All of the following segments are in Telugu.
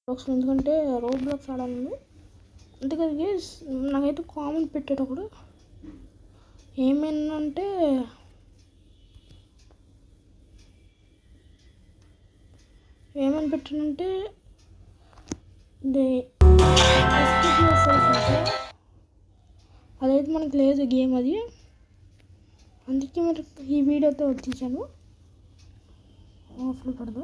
బాక్స్ ఎందుకంటే రోడ్ బ్లాక్స్ ఆడాలని అందుకని నాకైతే కామెంట్ పెట్టేటప్పుడు ఏమైందంటే ఏమని పెట్టానంటే అదైతే మనకు లేదు గేమ్ అది, అందుకే మరి ఈ వీడియోతో వచ్చేసాను. ఆఫ్లో పడదు,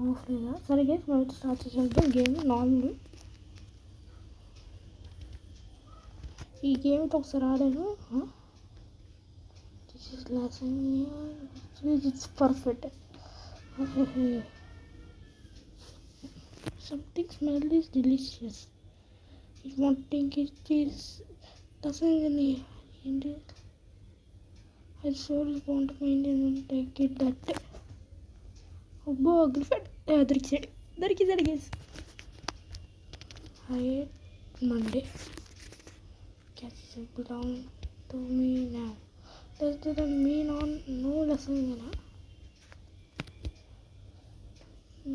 ఆఫ్ లేదా? సరే గైస్ మనం స్టార్ట్ చేసేద్దాం గేమ్. నార్మల్ ఈ గేమ్తో ఒకసారి ఆడాను. This is last, it's perfect. Something smell is delicious. It won't think it is doesn't India. I so want to find and take it that. Obbo Griffith దొరికింది guys. I ate Monday. Catch belong to me now. Does that mean on no lesson gonna?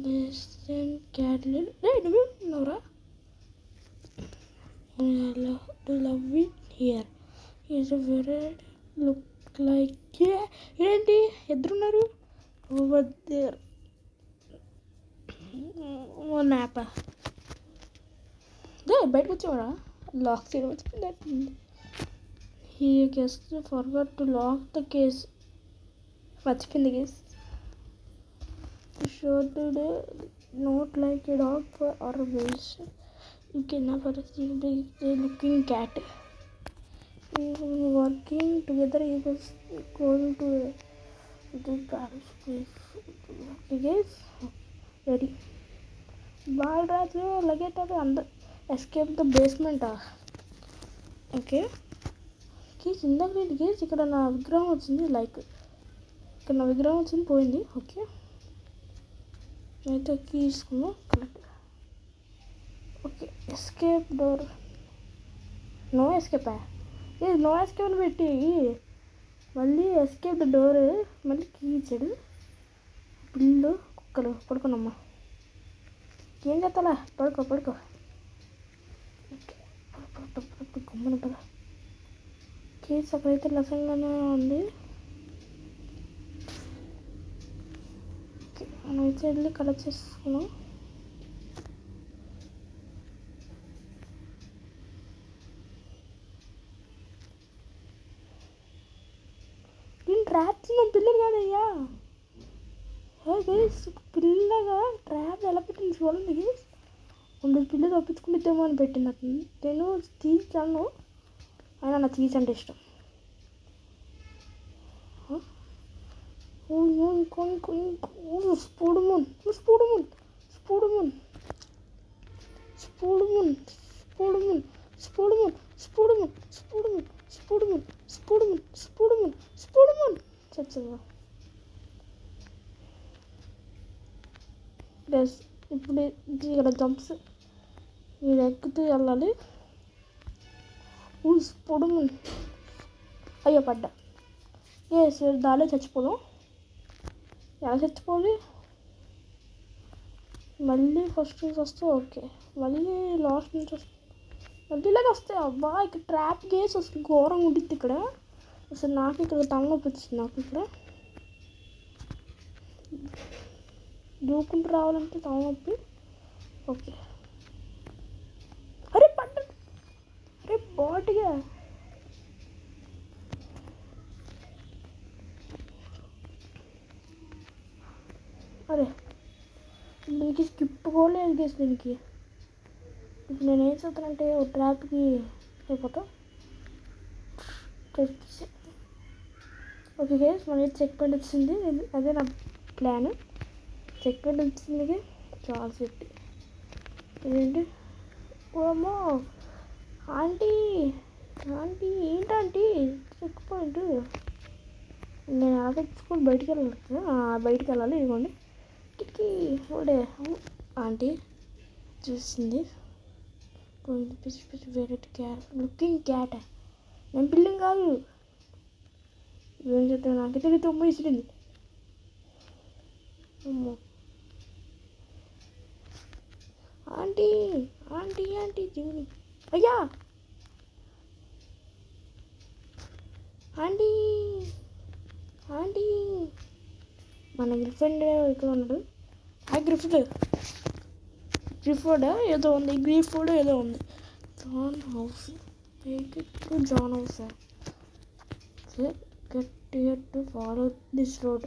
Listen carefully. Hey, do you know? To love it here. Is a very look like ఏంటి ఎదురున్నారు ఓవర్ దేర్ వన్ యాప్ బయటకు వచ్చేవాడా లాక్ చేయడం వచ్చింది. He guest forward to lock the case, మర్చిపోయింది case. Showed today not like a dog for or a wish. You can never see the looking cat. We were working together. He was going to the Paris place. Okay guys, ready. Balraj lage tabe andar escape the basement. Okay guys, ఇందాక guys ఇక్కడ నా విగ్రహం వచ్చింది, లైక్ ఇక్కడ నా విగ్రహం వచ్చింది పోయింది. ఓకే అయితే తీసుకున్నాం correct. Okay escape door, no escape no escape పెట్టి మళ్ళీ ఎస్కేప్ డోర్ మళ్ళీ కీ ఇచ్చాడు. పిల్లు కుక్కలు పడుకున్నమ్మా, ఏం చేస్తాలా? పడుకో గమ్మన పద. కేసు అక్కడైతే లసంగానే ఉంది. మనం అయితే వెళ్ళి కలెక్ట్ చేసుకున్నాం. నేను ట్రాప్ చిన్న పిల్లలు కాదయ్యా. గైస్ పిల్లగా ట్రాప్ ఎలా పెట్టింది చూడండి గైస్. 100 పిల్లలు తప్పించుకుంటేమో అని పెట్టింది అతను. నేను తీసాను, అయినా నాకు తీసి అంటే ఇష్టం. ఇప్పుడు ఇక్కడ జంప్స్ ఇది ఎక్కుతూ వెళ్ళాలి. స్పూడుమున్ అయ్యో పడ్డా. దాలో చచ్చిపోదాం. ఎలా చచ్చిపోవాలి? మళ్ళీ ఫస్ట్ నుంచి వస్తే ఓకే, మళ్ళీ లాస్ట్ నుంచి వస్తే మళ్ళీ ఇలాగ వస్తే అబ్బా ఇక్కడ ట్రాప్ కేసు అసలు ఘోరంగా ఉంటుంది. ఇక్కడ అసలు నాకు ఇక్కడ తలనొప్పి వచ్చింది. నాకు ఇక్కడ దూకుంటూ రావాలంటే తలనొప్పి. ఓకే అరే పడ్డ, అరే బాటిగా అరే దీనికి స్కిప్ కూడా లేదు దీనికి. ఇప్పుడు నేను ఏం చేస్తానంటే ఓ ట్రాప్కి అయిపోతా. ఓకే గైస్ మనకి చెక్ పాయింట్ వచ్చింది, అదే నా ప్లాన్. చెక్ పాయింట్ వచ్చింది చాలా సేఫ్టీ. ఏంటి ఓమో ఆంటీ ఏంటంటీ చెక్ పాయింట్? నేను అలా తెచ్చుకొని బయటికి వెళ్ళాలి. ఇదిగోండి కిటికీ ఓడే ఆంటీ చూస్తుంది. వేరే క్యాట్ లుకింగ్ క్యాట్. నేను బిల్డింగ్ కాదు ఏం చెప్తాను, నాకైతే తొమ్మిది ఇచ్చింది. అమ్మో ఆంటీ ఆంటీ ఆంటీ జీవుని అయ్యా ఆంటీ ఆంటీ మన గ్రిఫిండ్ ఇక్కడ ఉన్నాడు. ఆ గ్రిఫోర్డ్ ఏదో ఉంది, గ్రిఫోర్డ్ ఏదో ఉంది. John house, take it to John house. Get here to follow this road.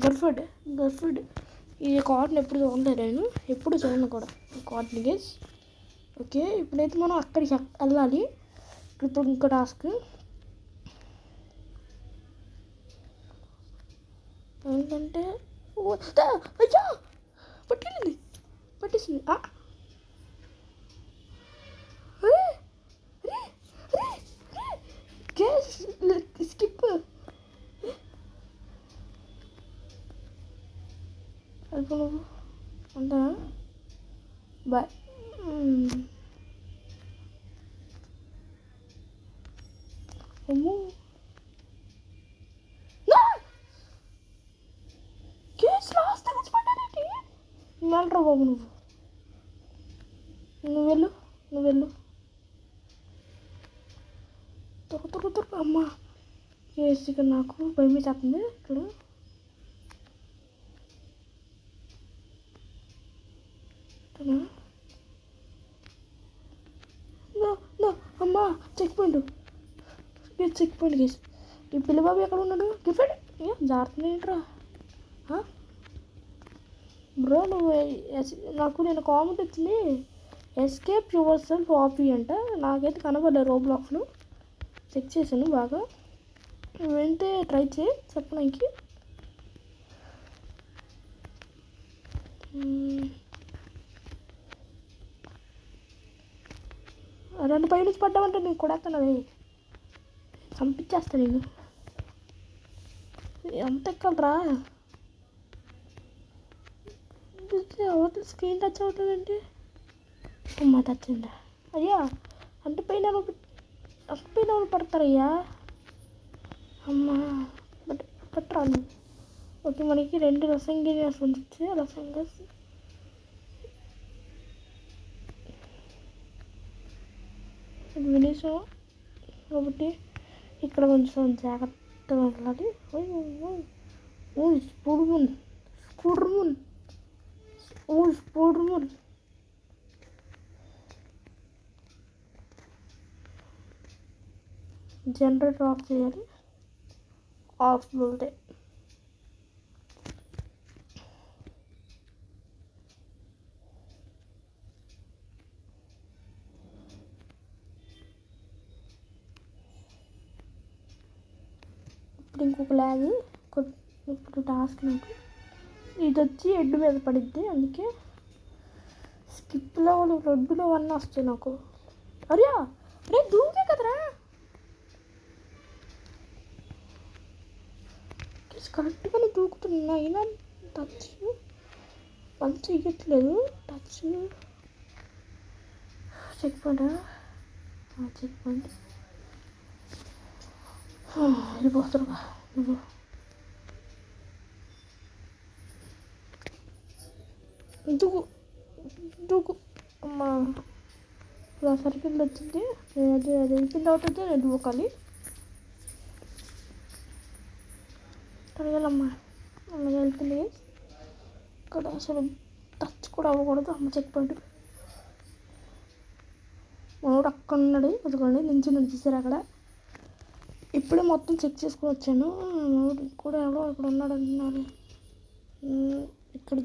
గర్ఫర్డ్ ఈ కార్డ్ని ఎప్పుడు చూడలేదు నేను, ఎప్పుడు చూడను కూడా ఈ కార్డ్ని గేస్. ఓకే, ఇప్పుడైతే మనం అక్కడికి వెళ్ళాలి. ఇప్పుడు ఇంకో టాస్క్ ఏంటంటే అయ్యా పట్టేసింది. స్కిప్ వెళ్ళిపో నువ్వు అంతా బాయ్. అమ్మో కేసు లాస్ట్ తెచ్చిపడ్డానండి. వెళ్ళరా బాబు, నువ్వు వెళ్ళు తొక్క అమ్మా. కేసు ఇక్కడ నాకు భయం వేసేస్తుంది. ఇక్కడ అమ్మా చెక్ పాయింట్ కేసు. ఈ పిల్లబాబు ఎక్కడ ఉన్నాడు? గిఫ్ట్ జాగ్రత్త ఏంట్రా బ్రో. నాకు నేను కామెంట్ వచ్చింది ఎస్కేప్ యువర్ సెల్ఫ్ ఆఫీ అంట. నాకైతే కనబడలేదు రోబ్లాక్స్లో. చెక్ చేశాను బాగా. నువ్వైతే ట్రై చేయి చెప్పడానికి. రెండు పై నుంచి పడ్డామంటే నేను కొడతాను, చంపించేస్తా నేను. ఎంత ఎక్కలరా అవతల స్క్రీన్ టచ్ అవుతుందంటే అమ్మ టచ్ అయిందా? అయ్యా అంటే పైన పడతారయ్యా. అమ్మా పట్టరాను. ఓకే, మనకి 2 రసంగిరియాస్ ఉంచే రసంగస్. వినేసాం కాబట్టి ఇక్కడ కొంచెం జాగ్రత్తగా వెళ్ళాలి. స్పూడ్మున్ జనరేటర్ ఆఫ్ చేయాలి. ఆఫ్ వెళ్తే ఇప్పుడు ఇంకొక ల్యాగ్. ఇప్పుడు టాస్క్ నాకు ఇది వచ్చి ఎడ్డు మీద పడిద్ది, అందుకే స్కిప్లో రెడ్డులో 1 వస్తాయి నాకు. అరే దూకే కదరా. కరెక్ట్గానే దూకుతున్నా, అయినా టచ్ ఇవ్వట్లేదు. టచ్ చెక్ పాయింట్ వెళ్ళిపోతున్నా నువ్వు. దూకు అమ్మా. ఇలా సర్కిల్ వచ్చింది, అది వెళ్ళిపోయిన అవుతుంది. నేను దూకాలి. తిరగాలమ్మా. అమ్మగా వెళ్తుంది. ఇక్కడ అసలు టచ్ కూడా అవ్వకూడదు. అమ్మ చెక్ పాయింట్. మనోడు అక్కడ ఉన్నాడు, అదిగోండి నించుని చూసారు అక్కడ. ఇప్పుడే మొత్తం చెక్ చేసుకుని వచ్చాను. మనోడు కూడా ఎవరో ఇక్కడ ఉన్నాడు అంటున్నారు. ఇక్కడ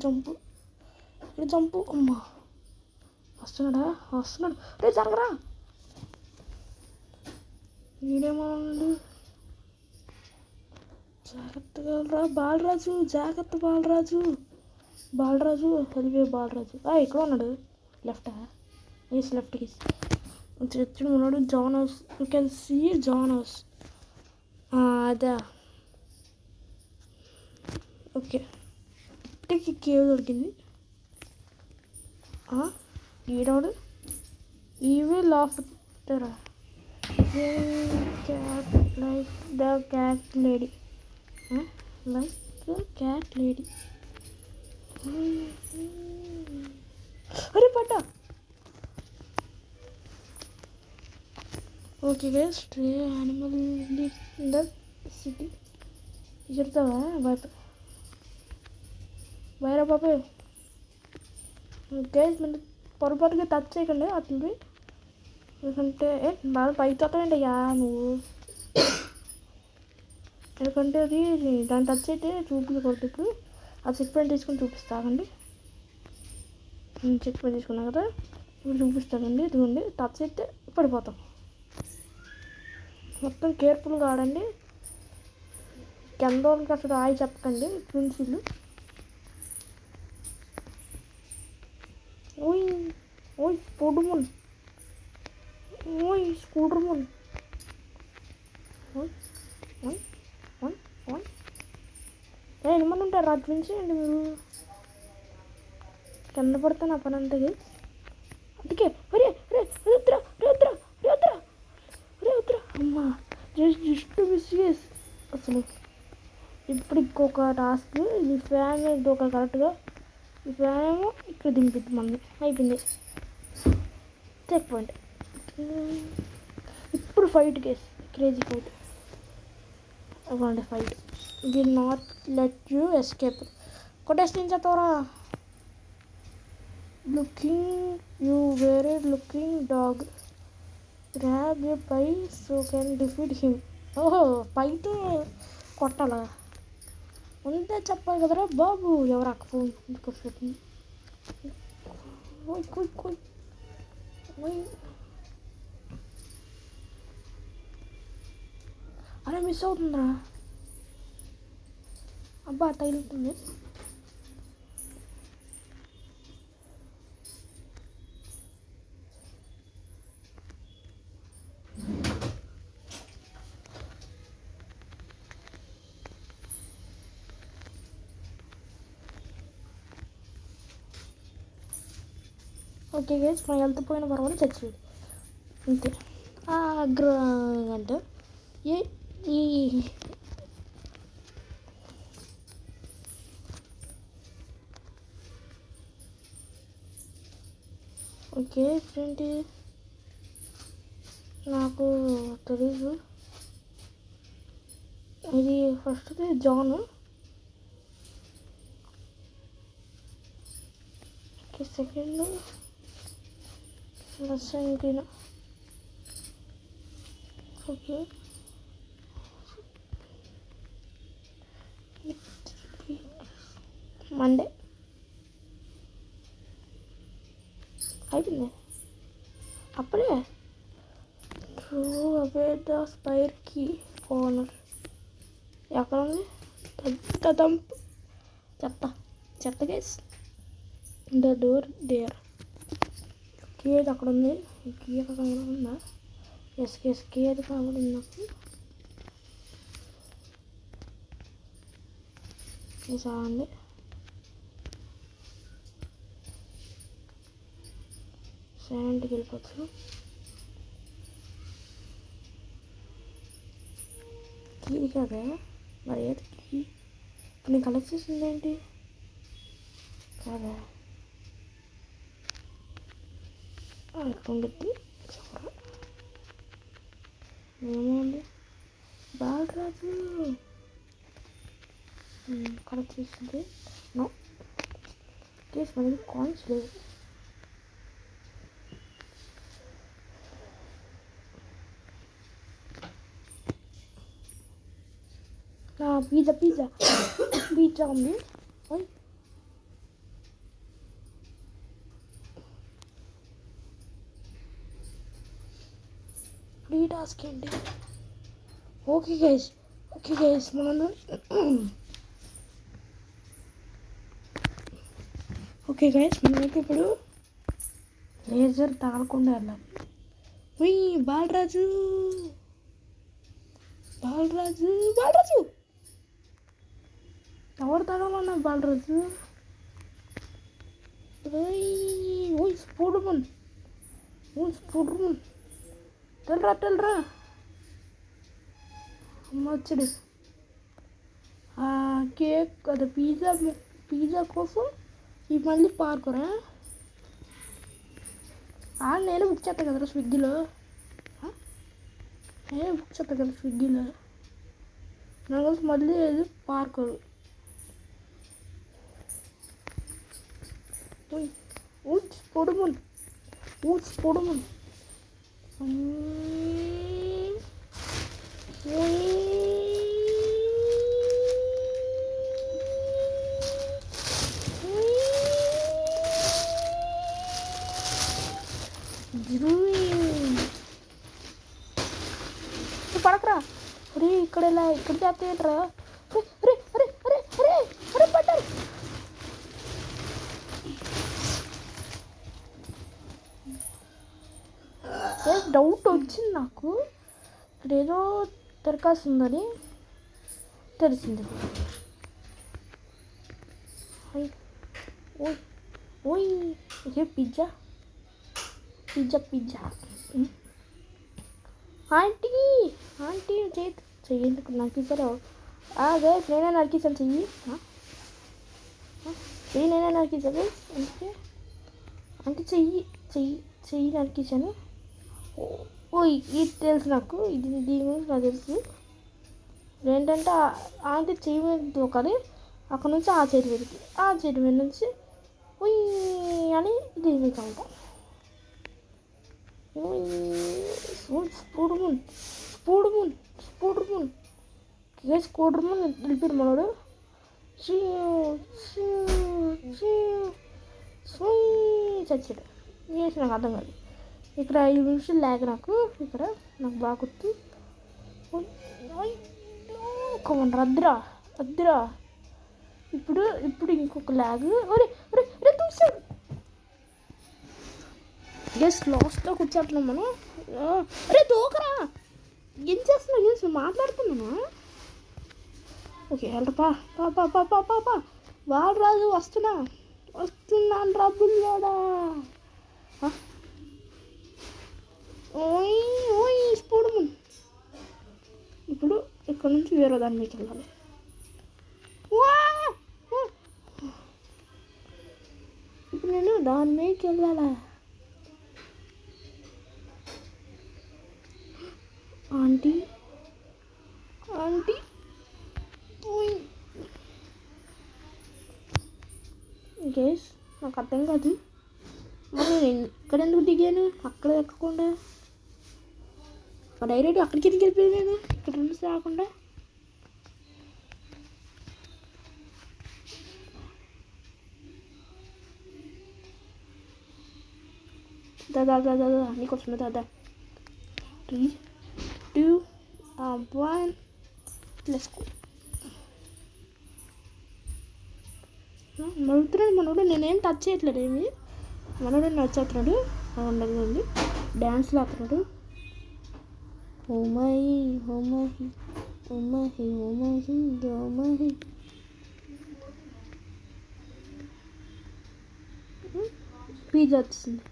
జంపు అమ్మా. వస్తున్నాడు. రే జరగరా. వీడేమోనండి. జాగ్రత్తగా రా బాలరాజు, జాగ్రత్త బాలరాజు హెల్వే బాలరాజు. ఇక్కడ ఉన్నాడు. లెఫ్టా? లెఫ్ట్కి తెచ్చుడు ఉన్నాడు. John house, you can see John house. అదా ఓకే. ఇప్పటికి కేవ్ దొరికింది. ఈడవాడు evil after cat like the cat lady. అరే పడ్డా. Okay guys, stray animal in the city. చెప్తావా బయరా బాబాయ్. గైస్ మీరు పొరపాటుగా టచ్ చేయకండి అట్లవి, ఎందుకంటే బాగా పైకి తొక్కనండి అయ్యా నువ్వు. ఎందుకంటే అది దాన్ని టచ్ అయితే చూపించకూడదు. ఇప్పుడు ఆ చెక్ పాయింట్ తీసుకొని చూపిస్తానండి. చెక్ పాయింట్ తీసుకున్నా కదా, ఇప్పుడు చూపిస్తానండి. ఇదిగోండి, టచ్ అయితే పడిపోతాం. మొత్తం కేర్ఫుల్గా ఆడండి. కింద వాళ్ళకి అసలు ఆయి చెప్పకండి ప్రిన్సిల్. ఓయ్ ఓయ్ స్పూడర్మున్, ఓయ్ స్కూటర్మున్, ఓయ్ ఓయ్ ఓయ్ ఓయ్. ఎనిమిది ఉంటారు రాత్రి నుంచి అండి. మీరు కింద పడితే నా పని అంతది. అందుకే రే రే రుద్ర రుద్ర రుద్ర రే రుద్ర అమ్మా, జస్ట్ మిస్. అసలు ఇప్పుడు ఇంకొక టాస్క్, ఈ ఫ్యాన్ ఇంకొక కరెక్ట్గా ఈ ఫ్యాన్ ఏమో ఇక్కడ దింపిద్ది మమ్మీ. అయిపోయింది చెక్ పాయింట్. ఇప్పుడు ఫైట్ కేస్, క్రేజీ ఫైట్. అవ్వండి fight. Will not let you escape. కొట్టేస్తుంచతోరా. Looking you very looking dog, grab you pie so can defeat him. ఓహో, పైతో కొట్టాలా? ఉంటే చెప్పాలి కదరా బాబు. ఎవరు అక్క ఫోన్ పెట్టింది? అరే మిస్ అవుతుందిరా. అబ్బా తగిలింటుంది. ఓకే గైస్, మా హెల్త్ పోయిన పర్వాలేదు, చచ్చిపోయింది అంతే. అంటే ఈ ఓకే ఏంటి నాకు తెలీదు. ఇది ఫస్ట్ది జాన్, సెకండ్ సెవెంటీన్. ఓకే మండే అయిపోయింది అప్పుడే. True away the spare key owner. ఎక్కడ ఉంది? దంప్ చెత్త గేస్. The door there. కీ అది అక్కడ ఉంది. కీ అక్కడ ఉందా? ఎస్ కీ అది కనబడింది నాకు. చాలండి. సెవెంటీకి వెళ్ళిపోవచ్చు. కీ కదా మరి, ఏది కీ? ఇప్పుడు నేను కలెక్ట్ చేసింది ఏంటి కదా? ఉండిద్ది ఏమోండి. బాలరాజు కలెక్ట్ చేసింది. నో కేసు మనకి కాయిన్స్ లేవు. పిజ్జా ఉంది. ఫ్రీ టాస్క్ ఏంటి? ఓకే గైస్ మనం మనమైతే ఇప్పుడు లేజర్ తగలకుండా వెళ్ళాలి. బాలరాజు ఎవరు తగలన్నా బాలరాజు? ఓయ్ స్పూడర్మున్ తెల్లరా అమ్మ వచ్చాడు. కేక్ అది పిజ్జా కోసం ఈ మళ్ళీ పార్కురా నేను బుక్ చేస్తాను కదరా స్విగ్గీలో. నేను బుక్ చేస్తాను కదా స్విగ్గీలో. నాకు కలిసి మళ్ళీ ఏది పార్కరు. పొడుమున్ పొడుమున్ పడకరా. అరే ఇక్కడ ఇలా ఇక్కడ చేస్తాయంటరా. అరే అరే అరే అరే అరే పడ్డారు. డౌట్ వచ్చింది నాకు. ఇక్కడ ఏదో దరఖాస్తు ఉందని తెలిసింది. ఓయ్ ఓయ్ ఇదే pizza pizza pizza. Aunty aunty చెయ్యండి నాకు ఇద్దరు. అదే నేనే నరికిస్తాను చెయ్యి. నేనే నరికిస్తాను అంటే అంటే చెయ్యి చెయ్యి చెయ్యి నరికించాను. ఓయ్ ఇది తెలుసు నాకు. దీని గురించి నాకు తెలుసు. ఏంటంటే ఆంటీ చెయ్యి మీద దూకాలి. అక్కడ నుంచి ఆ చేతి మీదకి, ఆ చేతి మీద నుంచి ఉయ్ అని దీని మీద ఉంటాం. స్పూడుమున్ స్పూడుమున్ స్పూడుమున్ స్పూడుమున్ నిలిపారు మనోడు. చచ్చాడు. చేసి నాకు అర్థం కాదు. ఇక్కడ 5 నిమిషాలు లేక నాకు బాగా గుర్తు. రద్దురా రద్దురా. ఇప్పుడు ఇంకొక ల్యాగ్. ఒరే చూసాడు. జస్ట్ లాస్ట్లో కూర్చోట్లేం మనం. అరే దూకరా. ఏం చేస్తున్నావు? చేసి మాట్లాడుతున్నానా? ఓకే అంటే పా వాడు రాజు వస్తున్నాను రా బుల్లోడా. ఓయ్ ఓయ్ స్పూడుమున్. ఇప్పుడు ఇక్కడ నుంచి వేరే దాని మీకు వెళ్ళాలి. ఇప్పుడు నేను దాని మీదకి వెళ్ళాలా? ఆంటీ ఆంటీ గేస్ నాకు అర్థం కాదు. మరి నేను ఇక్కడ ఎందుకు దిగాను? అక్కడ ఎక్కకుండా డైరెక్ట్ అక్కడికి ఎందుకు వెళ్ళిపోయాను నేను? ఇక్కడ నుంచి రాకుండా. దాదా నీకోసమే దాదా. 3, 2, 1 లెట్స్ గో. నడుతున్నాడు మనోడు. నేనేం టచ్ చేయట్లేదు ఏమి. మనోడు నచ్చేస్తున్నాడు. ఉండదు డ్యాన్స్లో అవుతున్నాడు. ఓమహి ఓమహి ఓమహి ఓమహి ఓమహి. పిజ్జా వచ్చింది.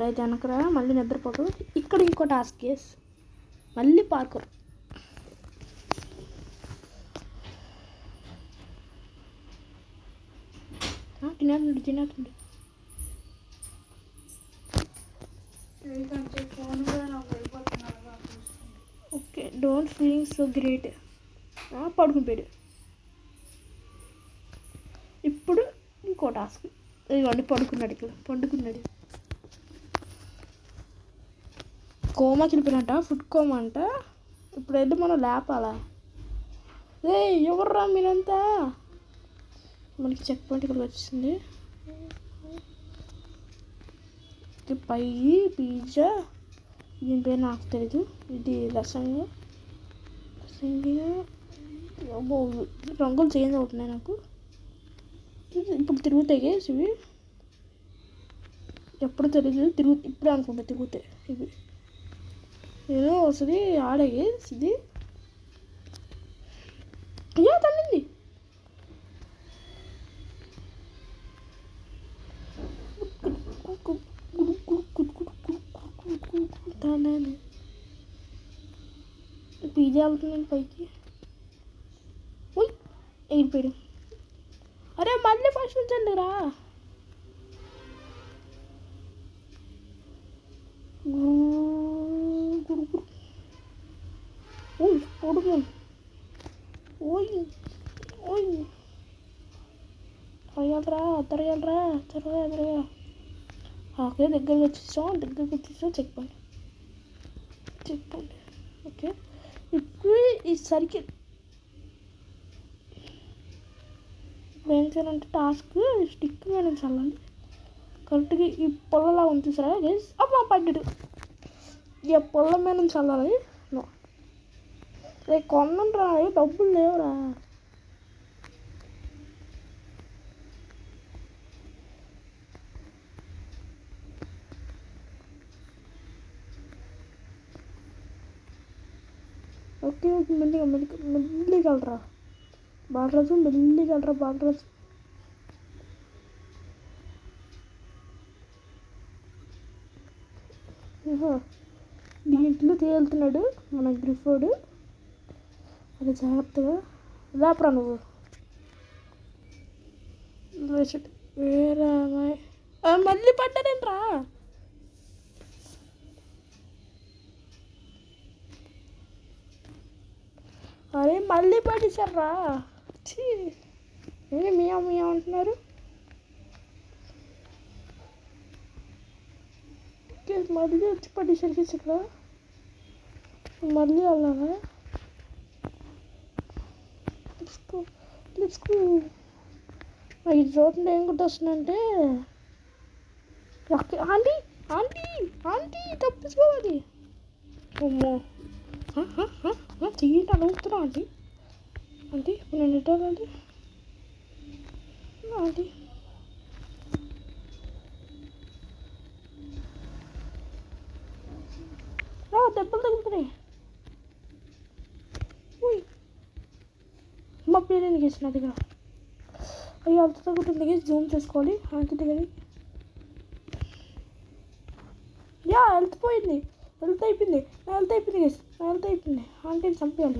రైట్ వెనకరా. మళ్ళీ నిద్రపోకు. ఇక్కడ ఇంకో టాస్క్ కేస్. మళ్ళీ పార్కర్. తినేస్తుంది. Okay don't feeling so great. పడుకుంటాడు. ఇప్పుడు ఇంకో టాస్క్. ఇదిగోండి పడుకున్నాడు. ఇక్కడ పండుకున్నాడు. కోమాకి వెళ్ళిపోయినట్ట. ఫుడ్ కోమా అంట. ఇప్పుడు వెళ్ళి మనం లేపాలా? ఎవర్రా మీరంతా? మనకి చెక్ పాయింట్ ఇక్కడ వచ్చింది. పై పిజ్జా. దీని పేరు నాకు తెలీదు. ఇది రసంగా రంగులు చేంజ్ అవుతున్నాయి నాకు. ఇప్పుడు తిరుగుతాయి ఇవి. ఎప్పుడు తెలియదు. ఇప్పుడు అనుకుంటా తిరుగుతాయి ఇవి. ఏదో వస్తుంది ఆడగే ఇది. అయ్యో తల్లింది. పిజ్జా అవుతున్నాను పైకి. ఎగిరిపోయాడు. అరే మళ్ళీ ఫస్ట్ నుంచి రా. పొడుగు. ఓయ్ ఓయ్ అయ్యాలరా, తిరగాలరా, తిరగా. ఓకే, దగ్గరికి వచ్చేసాం. చెక్ పండి. ఓకే, ఇప్పుడు ఈ సరికి ఇప్పుడు ఏం చేయాలంటే టాస్క్ స్టిక్ మీద చల్లండి కరెక్ట్గా. ఈ పొల్లలా ఉంది సరే గైస్. అబ్బా పడ్డాడు. ఇక పొల్ల మీద నుంచి చల్లాలి. రేపు కొనంరా, డబ్బులు లేవురా. ఓకే, మెల్లిగలరా బాలరాజు, మెల్లిగలరా బాలరాజు. దీంట్లో తేలుతున్నాడు మన గ్రిఫోర్డ్. అది జాగ్రత్తగా రాపరా నువ్వు. వేరే మళ్ళీ పడ్డాడేంట్రా. అరే మళ్ళీ పడేశారా. నేను మియా అంటున్నారు. మళ్ళీ వచ్చి పడేసరికి ఇక్కడ మళ్ళీ వెళ్ళాలా. ఈ చూడండి ఏం గుర్తొస్తుందంటే ఆంటీ ఆంటీ ఆంటీ తప్పించుకోవాలి. అమ్మో తీయండి అడుగుతున్నా ఆంటీ. ఇప్పుడు నేను ఎట్టాలండి ఆంటీ. దెబ్బలు తగ్గుతున్నాయి. మా పేరెంట్ గేసిన దగ్గర. అయ్యో అంత తగ్గుతుంది గేసి జూమ్ చేసుకోవాలి. ఆంటీ దగ్గర హెల్త్ పోయింది. హెల్త్ అయిపోయింది గేసి. హెల్త్ అయిపోయింది. ఆంటీని చంపేయాలి.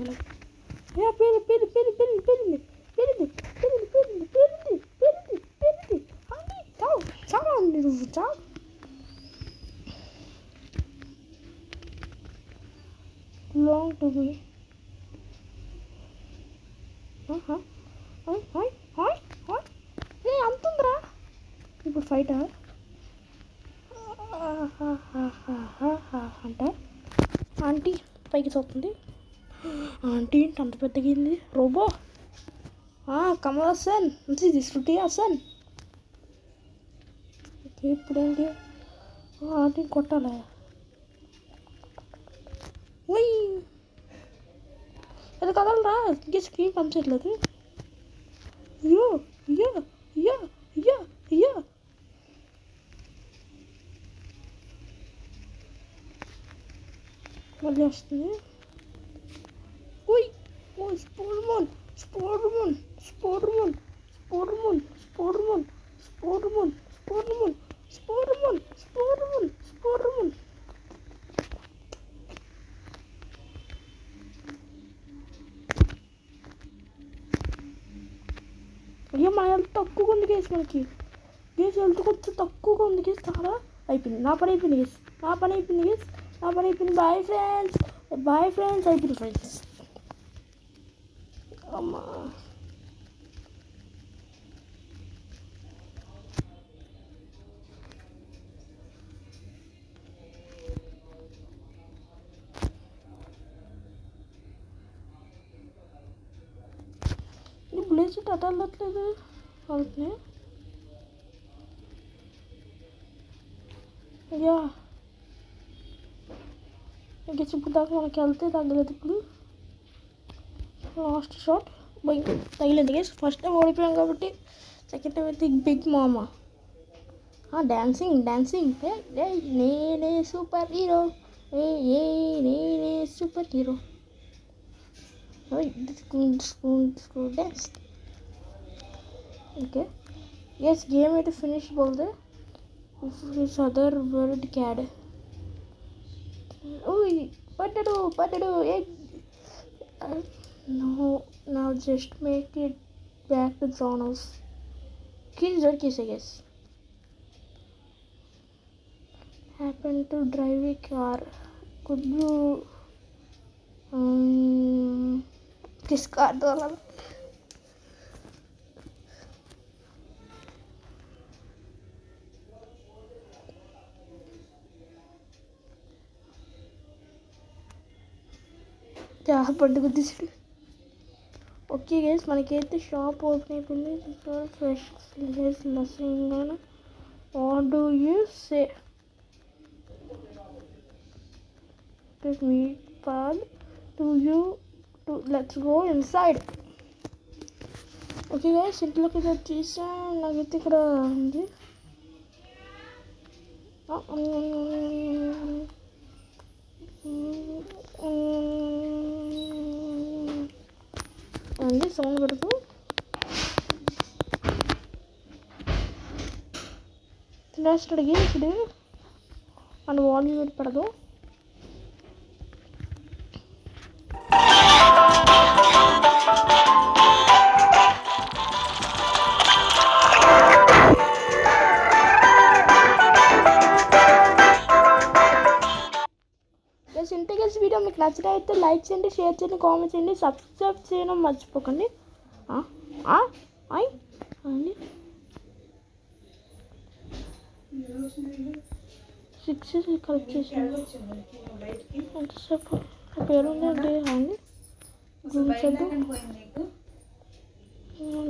పేరింది. ఆంటీ చాలా ఉంది. నువ్వు చావు. Long to be. అంతుందిరా ఇప్పుడు ఫైట్ అంటే ఆంటీ పైకి చూస్తుంది. ఆంటీ ఏంటి అంత పెద్దగింది. రోబో కమల్ హాసన్ శృతి హాసన్. ఇప్పుడేంటి ఆంటీని కొట్టాలి. అది కదలరా. ఇంకే స్క్రీన్ పనిచేయట్లేదు. అయ్యో మళ్ళీ వస్తుంది. స్పోర్మోన్. అయ్యో మా హెల్త్ తక్కువగా ఉంది గేస్. మనకి గేస్ హెల్త్ కొంచెం తక్కువగా ఉంది గేస్. చాలా అయిపోయింది. నా పని అయిపోయింది గేస్. Boy friends. అయిపోయింది ఫ్రెండ్స్. అమ్మా బ్లేజ్ అటల్లట్లేదు వాళ్ళని. అయ్యా ఇంకా ఇప్పుడు దాకా మనకి వెళ్తే తగ్గలేదు. ఇప్పుడు లాస్ట్ షాట్ తగిలేదు గేస్. ఫస్ట్ టైం ఓడిపోయాం కాబట్టి సెకండ్ టైం అయితే బిగ్ మామా. డాన్సింగ్ నేనే సూపర్ హీరో. నేనే super hero. Dance. Okay yes game అయితే ఫినిష్ बोलते इस अदर वर्ड कैड. పడ్డాడు. No, now just make it back to Zonos. keys దొరికేసాయి guys. Happen to drive a car. Could you this car dola పండుగ తీసాడు. ఓకే గైస్, మనకైతే షాప్ ఓపెన్ అయిపోయింది. ఫ్రెష్ లెసింగ్. What do you say? Meet Paul to you to let's go inside. Okay guys, ఇంట్లోకి అయితే వచ్చేసా. నాకైతే ఇక్కడ ఉంది అండి. సౌండ్ పెడుతూ తినేస్తాడు ఇప్పుడు. మన వాల్యూమ్ పెడదు. ఇంటికి వీడియో మీకు నచ్చినైతే లైక్ చేయండి, షేర్ చేయండి, కామెంట్ చేయండి, సబ్స్క్రైబ్ చేయడం మర్చిపోకండి. అండి 6 కలెక్ట్ చేసాను. ఎంతసేపు నా పేరు ఉందండి అండి గురించద్దు.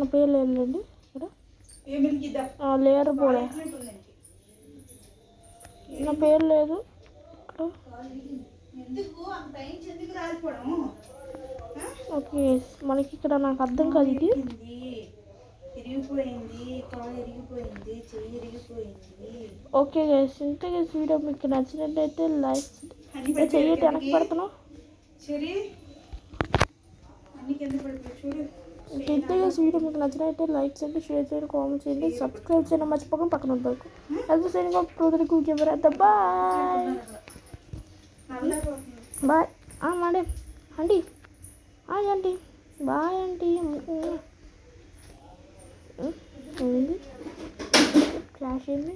నా పేరు లేదండి ఇక్కడ లేరు పోలే. నా పేరు లేదు ఇక్కడ. ఓకే, మనకి ఇక్కడ నాకు అర్థం కాదు. ఇది ఓకే గైస్, ఇంతే గైస్. వీడియో మీకు నచ్చినట్టయితే లైక్ చెయ్యండి. వెనక్కి పెడుతున్నావు. ఇంతే గైస్, వీడియో మీకు నచ్చినట్టయితే లైక్ చేయండి, షేర్ చేయండి, కామెంట్ చేయండి, సబ్స్క్రైబ్ చేయడం మర్చిపోకుండా పక్కన ఉంటారు. అది సైనింగ్ ఆఫ్ బ్రదర్ ఎవరైతే bye bye. Madam aunty aunty bye aunty. ఏంది క్లాష్ అయింది.